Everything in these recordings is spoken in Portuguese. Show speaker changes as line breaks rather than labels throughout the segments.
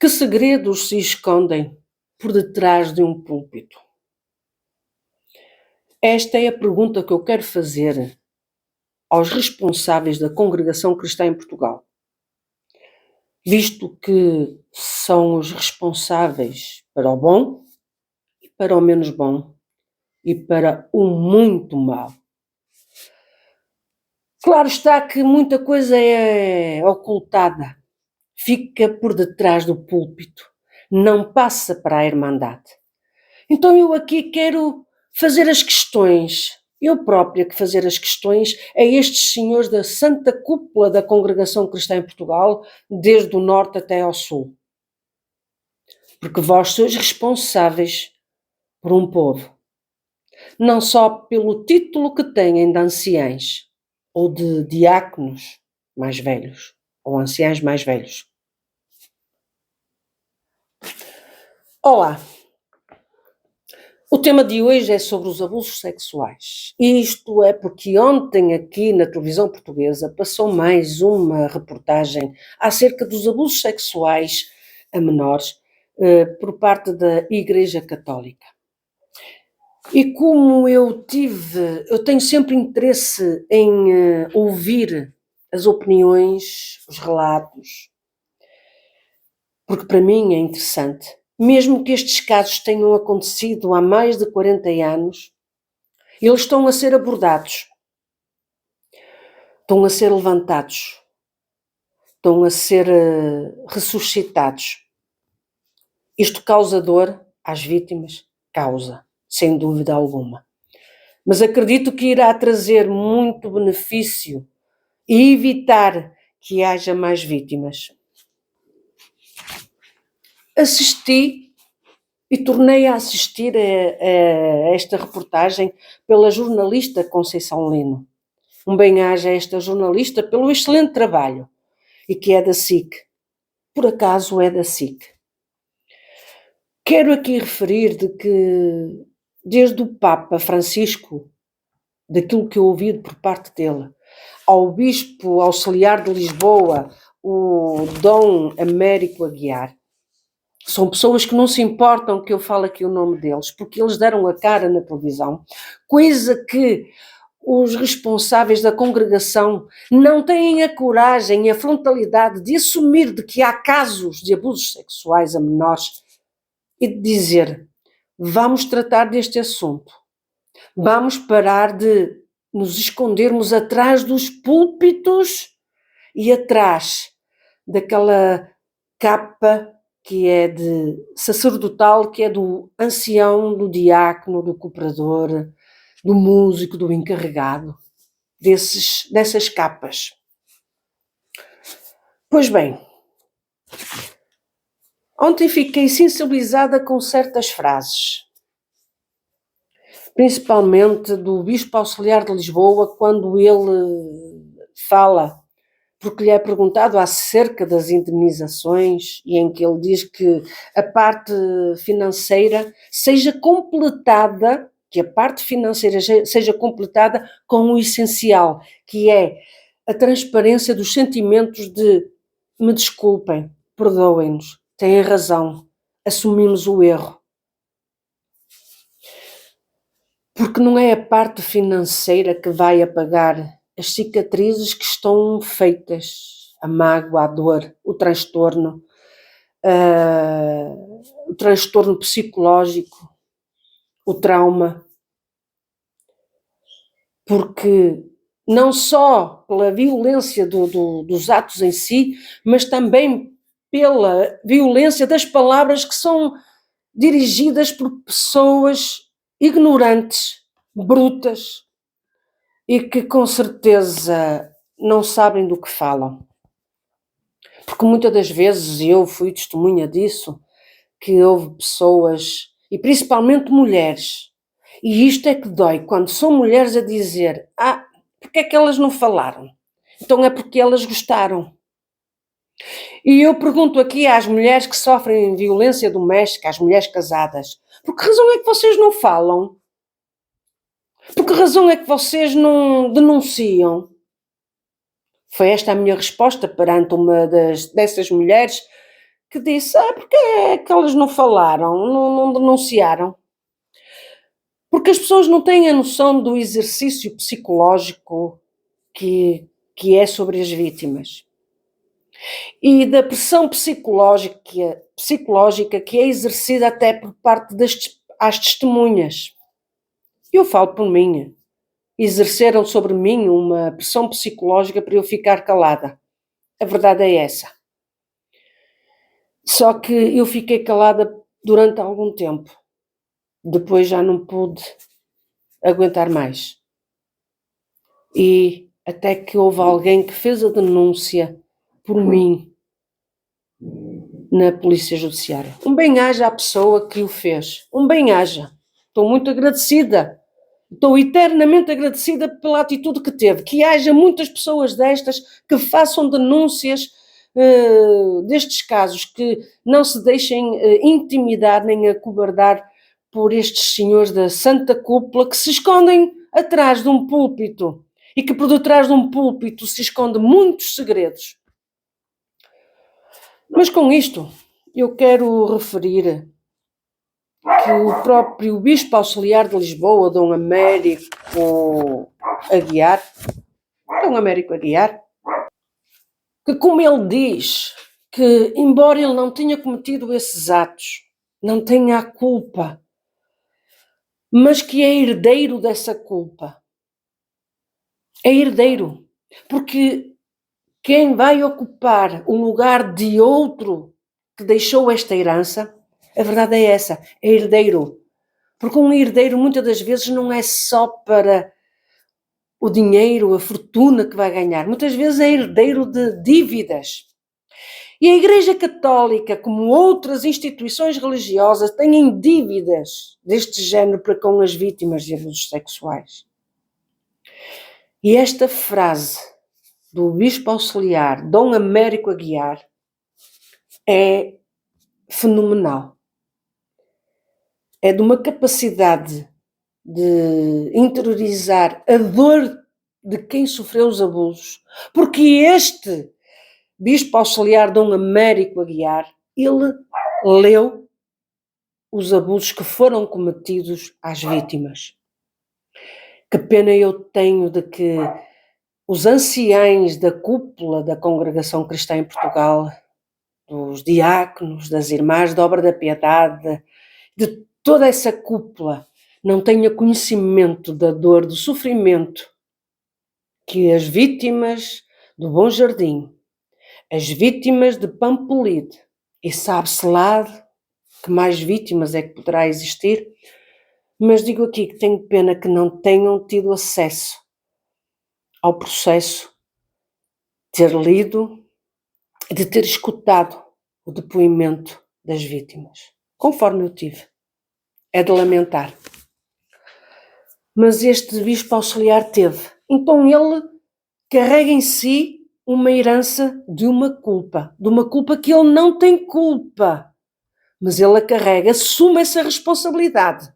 Que segredos se escondem por detrás de um púlpito? Esta é a pergunta que eu quero fazer aos responsáveis da Congregação Cristã em Portugal, visto que são os responsáveis para o bom e para o menos bom e para o muito mal. Claro está que muita coisa é ocultada, fica por detrás do púlpito, não passa para a Irmandade. Então eu aqui quero fazer as questões, eu própria que fazer as questões a estes senhores da Santa Cúpula da Congregação Cristã em Portugal, desde o norte até ao sul. Porque vós sois responsáveis por um povo, não só pelo título que têm de anciães ou de diáconos mais velhos ou anciães mais velhos. Olá! O tema de hoje é sobre os abusos sexuais. Isto é porque ontem aqui na televisão portuguesa passou mais uma reportagem acerca dos abusos sexuais a menores por parte da Igreja Católica. E como eu tenho sempre interesse em ouvir as opiniões, os relatos, porque para mim é interessante. Mesmo que estes casos tenham acontecido há mais de 40 anos, eles estão a ser abordados, estão a ser levantados, estão a ser ressuscitados. Isto causa dor às vítimas? Causa, sem dúvida alguma. Mas acredito que irá trazer muito benefício e evitar que haja mais vítimas. Assisti e tornei a assistir a esta reportagem pela jornalista Conceição Lino. Um bem-aja a esta jornalista pelo excelente trabalho, e que é da SIC. Por acaso é da SIC. Quero aqui referir de que, desde o Papa Francisco, daquilo que eu ouvi por parte dele, ao Bispo Auxiliar de Lisboa, o Dom Américo Aguiar, são pessoas que não se importam que eu fale aqui o nome deles, porque eles deram a cara na televisão, coisa que os responsáveis da congregação não têm a coragem e a frontalidade de assumir de que há casos de abusos sexuais a menores e de dizer: vamos tratar deste assunto, vamos parar de nos escondermos atrás dos púlpitos e atrás daquela capa que é de sacerdotal, que é do ancião, do diácono, do cooperador, do músico, do encarregado, dessas capas. Pois bem, ontem fiquei sensibilizada com certas frases, principalmente do Bispo Auxiliar de Lisboa, quando ele fala, porque lhe é perguntado acerca das indemnizações, e em que ele diz que a parte financeira seja completada, que a parte financeira seja completada com o essencial, que é a transparência dos sentimentos de: me desculpem, perdoem-nos, têm razão, assumimos o erro. Porque não é a parte financeira que vai apagar as cicatrizes que estão feitas, a mágoa, a dor, o transtorno psicológico, o trauma. Porque não só pela violência dos atos em si, mas também pela violência das palavras que são dirigidas por pessoas ignorantes, brutas, e que com certeza não sabem do que falam. Porque muitas das vezes, e eu fui testemunha disso, que houve pessoas, e principalmente mulheres, e isto é que dói, quando são mulheres a dizer: porque é que elas não falaram? Então é porque elas gostaram. E eu pergunto aqui às mulheres que sofrem violência doméstica, às mulheres casadas: por que razão é que vocês não falam? Por que razão é que vocês não denunciam? Foi esta a minha resposta perante uma dessas mulheres que disse: porque é que elas não falaram, não denunciaram? Porque as pessoas não têm a noção do exercício psicológico que é sobre as vítimas e da pressão psicológica que é exercida até por parte às testemunhas. Eu falo por mim. Exerceram sobre mim uma pressão psicológica para eu ficar calada. A verdade é essa. Só que eu fiquei calada durante algum tempo. Depois já não pude aguentar mais. E até que houve alguém que fez a denúncia por mim na Polícia Judiciária. Um bem-aja à pessoa que o fez. Um bem-aja. Estou muito agradecida. Estou eternamente agradecida pela atitude que teve. Que haja muitas pessoas destas que façam denúncias destes casos, que não se deixem intimidar nem acobardar por estes senhores da Santa Cúpula que se escondem atrás de um púlpito e que por detrás de um púlpito se esconde muitos segredos. Mas com isto eu quero referir que o próprio Bispo Auxiliar de Lisboa, Dom Américo Aguiar, que como ele diz, que embora ele não tenha cometido esses atos, não tenha a culpa, mas que é herdeiro dessa culpa. É herdeiro, porque quem vai ocupar o lugar de outro que deixou esta herança, a verdade é essa, é herdeiro. Porque um herdeiro muitas das vezes não é só para o dinheiro, a fortuna que vai ganhar. Muitas vezes é herdeiro de dívidas. E a Igreja Católica, como outras instituições religiosas, têm dívidas deste género para com as vítimas de abusos sexuais. E esta frase do Bispo Auxiliar, Dom Américo Aguiar, é fenomenal. É de uma capacidade de interiorizar a dor de quem sofreu os abusos, porque este Bispo Auxiliar Dom Américo Aguiar, ele leu os abusos que foram cometidos às vítimas. Que pena eu tenho de que os anciães da cúpula da Congregação Cristã em Portugal, dos diáconos, das irmãs da Obra da Piedade, de toda essa cúpula, não tenha conhecimento da dor, do sofrimento que as vítimas do Bom Jardim, as vítimas de Pampolide, e sabe-se lá que mais vítimas é que poderá existir, mas digo aqui que tenho pena que não tenham tido acesso ao processo, ter lido, de ter escutado o depoimento das vítimas, conforme eu tive. É de lamentar. Mas este Bispo Auxiliar teve. Então ele carrega em si uma herança de uma culpa que ele não tem culpa, mas ele a carrega, assume essa responsabilidade.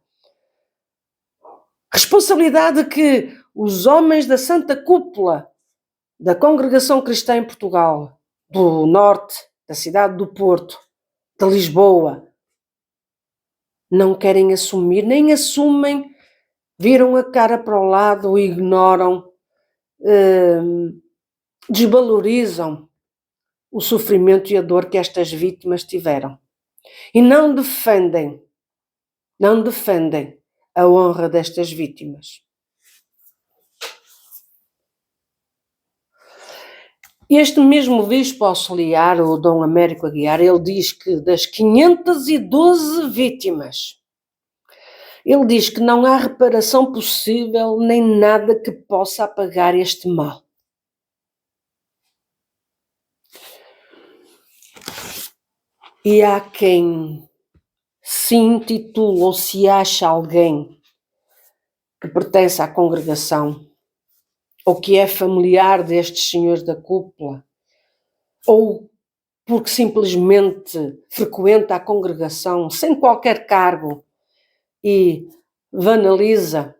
Responsabilidade que os homens da Santa Cúpula da Congregação Cristã em Portugal, do Norte, da cidade do Porto, de Lisboa, não querem assumir, nem assumem, viram a cara para o lado, ignoram, desvalorizam o sofrimento e a dor que estas vítimas tiveram. E não defendem a honra destas vítimas. Este mesmo Bispo Auxiliar, o Dom Américo Aguiar, ele diz que das 512 vítimas, ele diz que não há reparação possível nem nada que possa apagar este mal. E há quem se intitula ou se acha alguém que pertence à congregação, ou que é familiar destes senhores da cúpula, ou porque simplesmente frequenta a congregação sem qualquer cargo e banaliza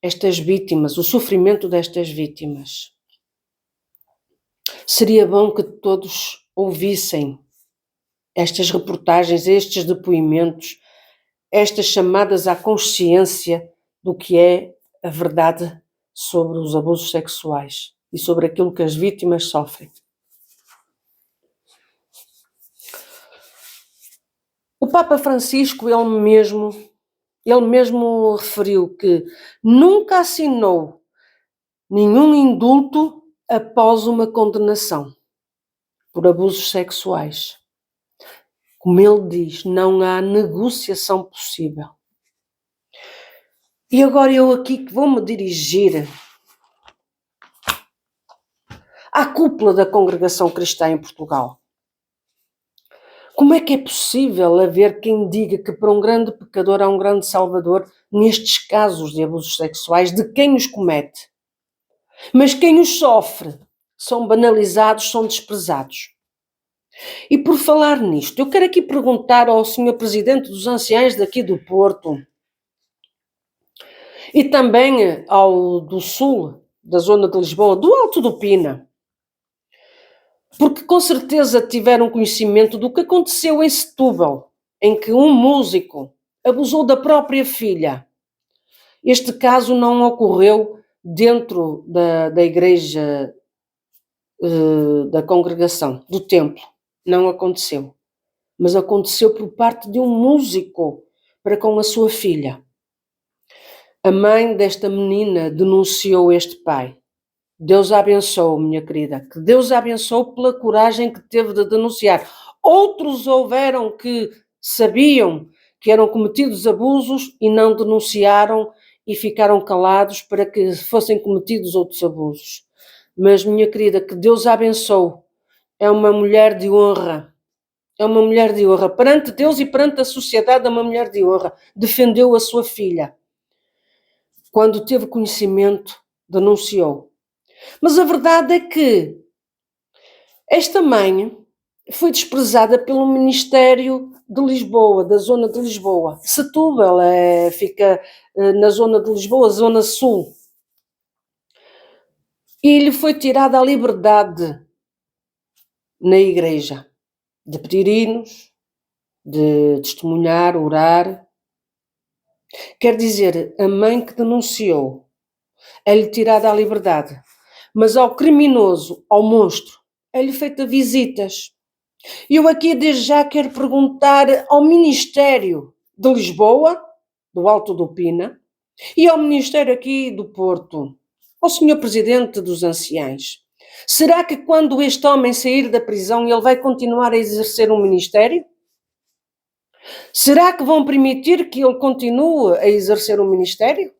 estas vítimas, o sofrimento destas vítimas. Seria bom que todos ouvissem estas reportagens, estes depoimentos, estas chamadas à consciência do que é a verdade sobre os abusos sexuais e sobre aquilo que as vítimas sofrem. O Papa Francisco, ele mesmo referiu que nunca assinou nenhum indulto após uma condenação por abusos sexuais. Como ele diz, não há negociação possível. E agora eu aqui vou-me dirigir à cúpula da Congregação Cristã em Portugal. Como é que é possível haver quem diga que para um grande pecador há um grande salvador nestes casos de abusos sexuais, de quem os comete? Mas quem os sofre são banalizados, são desprezados. E por falar nisto, eu quero aqui perguntar ao Sr. Presidente dos Anciães daqui do Porto e também ao do Sul, da zona de Lisboa, do Alto do Pina, porque com certeza tiveram conhecimento do que aconteceu em Setúbal, em que um músico abusou da própria filha. Este caso não ocorreu dentro da igreja da congregação, do templo. Não aconteceu. Mas aconteceu por parte de um músico para com a sua filha. A mãe desta menina denunciou este pai. Deus a abençoe, minha querida, que Deus a abençoe pela coragem que teve de denunciar. Outros houveram que sabiam que eram cometidos abusos e não denunciaram e ficaram calados para que fossem cometidos outros abusos. Mas, minha querida, que Deus a abençoe. É uma mulher de honra. É uma mulher de honra. Perante Deus e perante a sociedade, é uma mulher de honra. Defendeu a sua filha. Quando teve conhecimento, denunciou. Mas a verdade é que esta mãe foi desprezada pelo Ministério de Lisboa, da zona de Lisboa. Setúbal fica na zona de Lisboa, zona sul. E lhe foi tirada a liberdade na igreja de pedir hinos, de testemunhar, orar. Quer dizer, a mãe que denunciou é-lhe tirada a liberdade. Mas ao criminoso, ao monstro, é-lhe feita visitas. E eu aqui desde já quero perguntar ao Ministério de Lisboa, do Alto do Pina, e ao Ministério aqui do Porto, ao Sr. Presidente dos Anciães. Será que quando este homem sair da prisão ele vai continuar a exercer um ministério? Será que vão permitir que ele continue a exercer um ministério?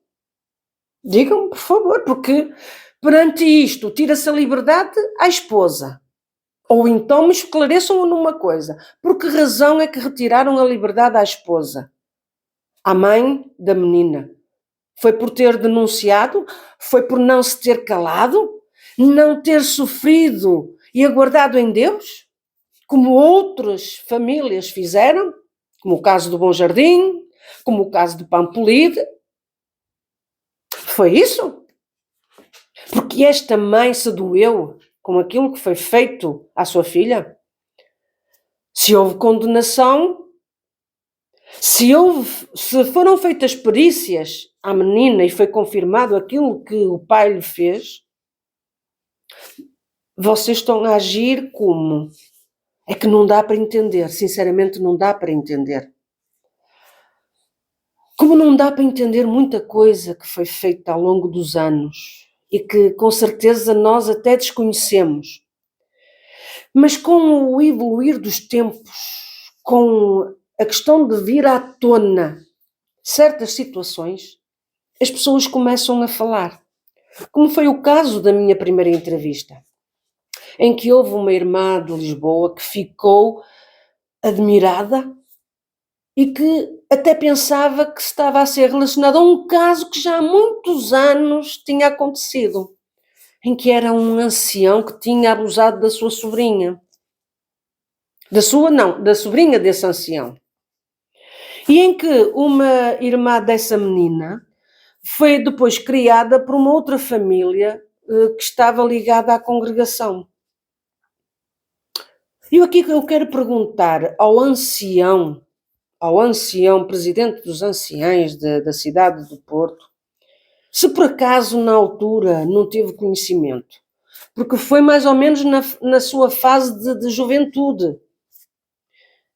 Digam-me, por favor, porque perante isto tira-se a liberdade à esposa. Ou então me esclareçam numa coisa. Por que razão é que retiraram a liberdade à esposa? À mãe da menina. Foi por ter denunciado? Foi por não se ter calado? Não ter sofrido e aguardado em Deus? Como outras famílias fizeram? Como o caso do Bom Jardim? Como o caso de Pampolide? Foi isso? Porque esta mãe se doeu com aquilo que foi feito à sua filha? Se houve condenação, se foram feitas perícias à menina e foi confirmado aquilo que o pai lhe fez, vocês estão a agir como? É que não dá para entender, sinceramente não dá para entender. Como não dá para entender muita coisa que foi feita ao longo dos anos e que com certeza nós até desconhecemos. Mas com o evoluir dos tempos, com a questão de vir à tona certas situações, as pessoas começam a falar. Como foi o caso da minha primeira entrevista, em que houve uma irmã de Lisboa que ficou admirada e que até pensava que estava a ser relacionada a um caso que já há muitos anos tinha acontecido, em que era um ancião que tinha abusado da sua sobrinha. Da sobrinha desse ancião. E em que uma irmã dessa menina foi depois criada por uma outra família que estava ligada à congregação. E aqui eu quero perguntar ao ancião presidente dos anciães da cidade do Porto, se por acaso na altura não teve conhecimento, porque foi mais ou menos na sua fase de juventude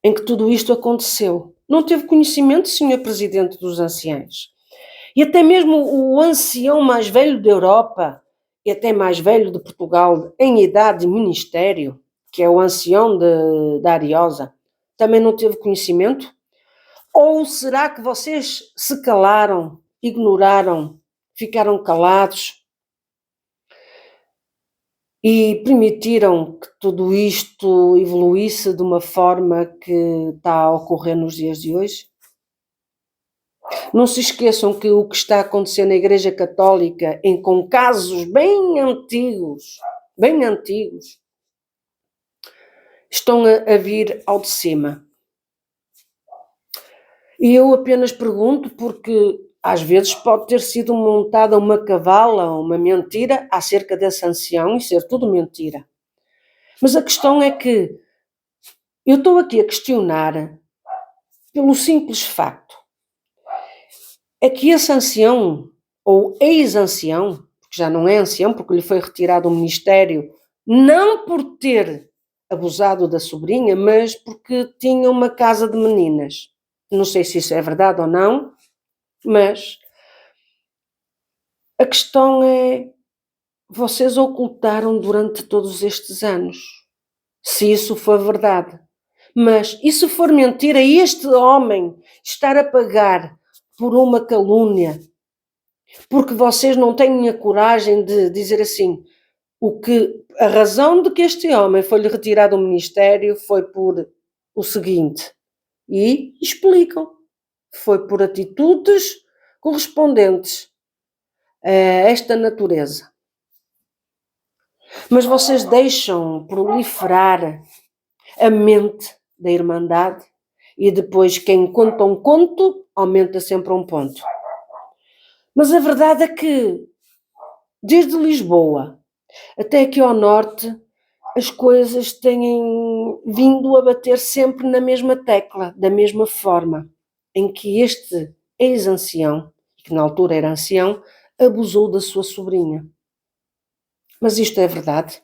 em que tudo isto aconteceu. Não teve conhecimento, senhor presidente dos anciães. E até mesmo o ancião mais velho da Europa, e até mais velho de Portugal, em idade de ministério, que é o ancião da Ariosa, também não teve conhecimento? Ou será que vocês se calaram, ignoraram, ficaram calados e permitiram que tudo isto evoluísse de uma forma que está a ocorrer nos dias de hoje? Não se esqueçam que o que está a acontecer na Igreja Católica, com casos bem antigos, estão a vir ao de cima. E eu apenas pergunto porque às vezes pode ter sido montada uma cavala, uma mentira acerca desse ancião e ser tudo mentira. Mas a questão é que eu estou aqui a questionar pelo simples facto é que esse ancião, ou ex-ancião, porque já não é ancião, porque lhe foi retirado o ministério, não por ter abusado da sobrinha, mas porque tinha uma casa de meninas. Não sei se isso é verdade ou não, mas a questão é, vocês ocultaram durante todos estes anos, se isso for verdade. Mas, e se for mentira, este homem estar a pagar por uma calúnia, porque vocês não têm a coragem de dizer assim, a razão de que este homem foi-lhe retirado do ministério foi por o seguinte, e explicam, foi por atitudes correspondentes a esta natureza. Mas vocês deixam proliferar a mente da Irmandade e depois quem conta um conto aumenta sempre um ponto. Mas a verdade é que desde Lisboa até aqui ao norte as coisas têm vindo a bater sempre na mesma tecla, da mesma forma, em que este ex-ancião, que na altura era ancião, abusou da sua sobrinha. Mas isto é verdade?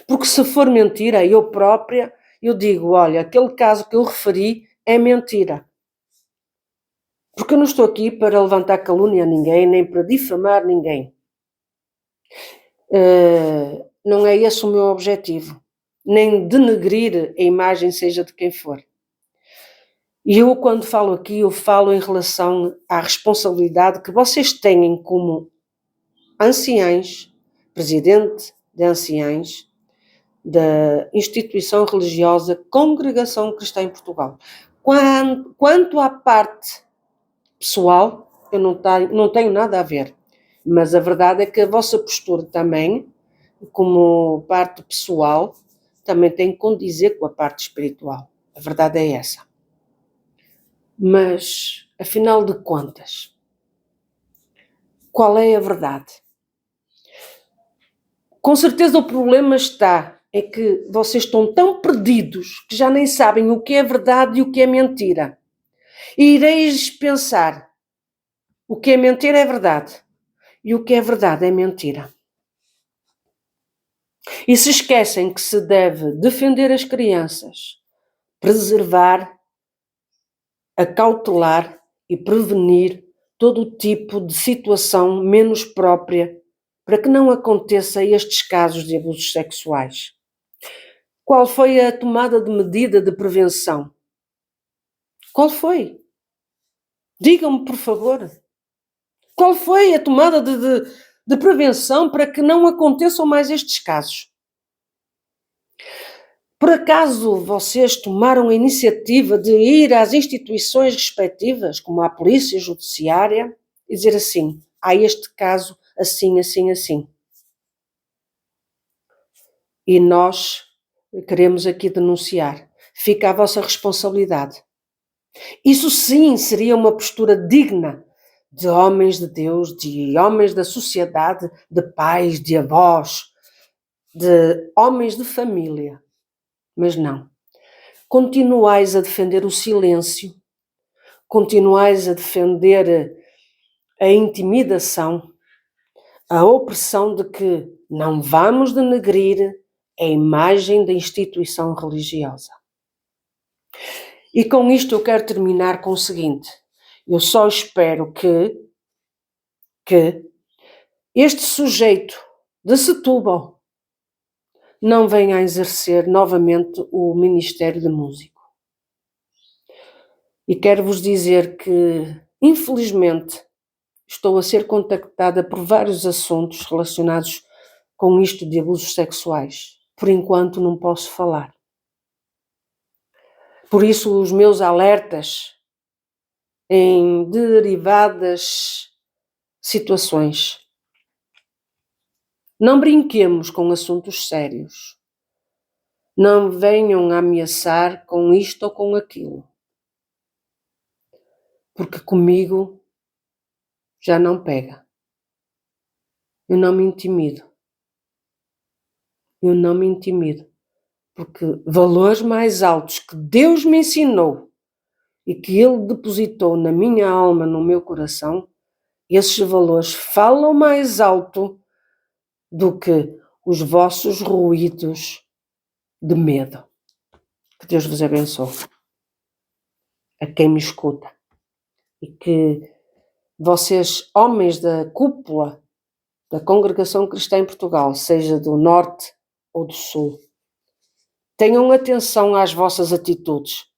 Porque se for mentira, eu própria, eu digo, olha, aquele caso que eu referi é mentira. Porque eu não estou aqui para levantar calúnia a ninguém, nem para difamar ninguém. Não é esse o meu objetivo. Nem denegrir a imagem, seja de quem for. E eu, quando falo aqui, eu falo em relação à responsabilidade que vocês têm como anciães, presidente de anciães, da instituição religiosa Congregação Cristã em Portugal. Quanto à parte pessoal, eu não tenho nada a ver, mas a verdade é que a vossa postura também, como parte pessoal, também tem que condizer com a parte espiritual. A verdade é essa. Mas, afinal de contas, qual é a verdade? Com certeza o problema está é que vocês estão tão perdidos que já nem sabem o que é verdade e o que é mentira. E ireis pensar, o que é mentira é verdade e o que é verdade é mentira. E se esquecem que se deve defender as crianças, preservar, acautelar e prevenir todo o tipo de situação menos própria para que não aconteça estes casos de abusos sexuais. Qual foi a tomada de medida de prevenção? Qual foi? Digam-me, por favor. Qual foi a tomada de prevenção para que não aconteçam mais estes casos? Por acaso vocês tomaram a iniciativa de ir às instituições respectivas, como à Polícia Judiciária, e dizer assim, há este caso assim, assim, assim. E nós queremos aqui denunciar. Fica a vossa responsabilidade. Isso sim seria uma postura digna de homens de Deus, de homens da sociedade, de pais, de avós, de homens de família. Mas não. Continuais a defender o silêncio, continuais a defender a intimidação, a opressão de que não vamos denegrir a imagem da instituição religiosa. E com isto eu quero terminar com o seguinte: eu só espero que este sujeito de Setúbal não venha a exercer novamente o Ministério de Músico. E quero vos dizer que, infelizmente, estou a ser contactada por vários assuntos relacionados com isto de abusos sexuais. Por enquanto não posso falar. Por isso os meus alertas em derivadas situações. Não brinquemos com assuntos sérios. Não venham a ameaçar com isto ou com aquilo. Porque comigo já não pega. Eu não me intimido. Eu não me intimido. Porque valores mais altos que Deus me ensinou e que Ele depositou na minha alma, no meu coração, esses valores falam mais alto do que os vossos ruídos de medo. Que Deus vos abençoe. A quem me escuta. E que vocês, homens da cúpula da Congregação Cristã em Portugal, seja do Norte ou do Sul, tenham atenção às vossas atitudes,